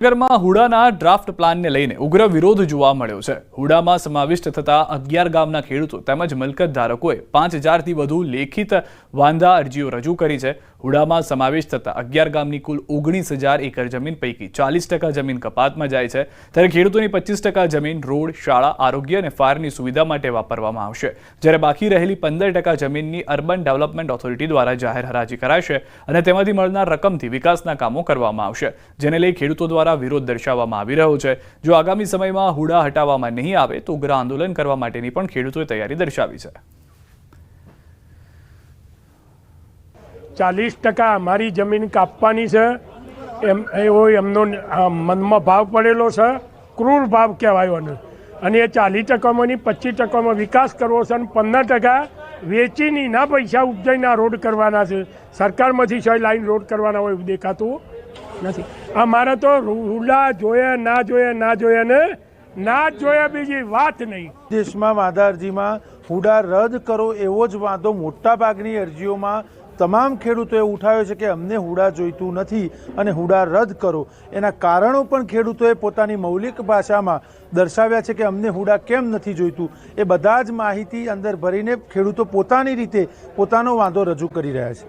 નગરમાં હુડાના ડ્રાફ્ટ પ્લાનને લઈને ઉગ્ર વિરોધ જોવા મળ્યો છે। હુડામાં સમાવિષ્ટ થતા 11 ગામના ખેડૂતો તેમજ મિલકત ધારકોએ 5000થી વધુ લેખિત વાંધા અરજીઓ રજૂ કરી છે। હુડામાં સમાવિષ્ટ થતા 11 ગામની કુલ 19000 એકર જમીન પૈકી 40% જમીન કપાતમાં જાય છે, ત્યારે ખેડૂતોની 25% જમીન રોડ, શાળા, આરોગ્ય અને ફાયરની સુવિધા માટે વાપરવામાં આવશે, જ્યારે બાકી રહેલી 15% જમીનની અર્બન ડેવલપમેન્ટ ઓથોરિટી દ્વારા જાહેર હરાજી કરાશે અને તેમાંથી મળનાર રકમથી વિકાસના કામો કરવામાં આવશે, જેને લઈ ખેડૂતો દ્વારા વિરોધ દર્શાવવામાં આવી રહ્યો છે। જો આગામી સમયમાં હુડા હટાવવામાં નહીં આવે તો ઉગ્ર આંદોલન કરવા માટેની પણ ખેડૂતોએ તૈયારી દર્શાવી છે। 40% અમારી જમીન કાપવાની છે એવો એમનો મનમાં ભાવ પડેલો છે, ક્રૂર ભાવ કહેવાયો અને એ 40%માંની 25%માં વિકાસ કરવો છે અને 15% વેચીને ના પૈસા ઉપજાઈને રોડ કરવાના છે। સરકારમાંથી 6 લાઈન રોડ કરવાના હોય એવું દેખાતું નથી। અમારે તો હુડા જોયા ના જોયા ને ના જોયા બીજી વાત નહીં। દેશમાં વાંધા અરજીમાં હુડા રદ કરો એવો જ વાંધો મોટાભાગની અરજીઓમાં તમામ ખેડૂતોએ ઉઠાવ્યો છે કે અમને હુડા જોઈતું નથી અને હુડા રદ કરો। એના કારણો પણ ખેડૂતોએ પોતાની મૌલિક ભાષામાં દર્શાવ્યા છે કે અમને હુડા કેમ નથી જોઈતું, એ બધા જ માહિતી અંદર ભરીને ખેડૂતો પોતાની રીતે પોતાનો વાંધો રજૂ કરી રહ્યા છે।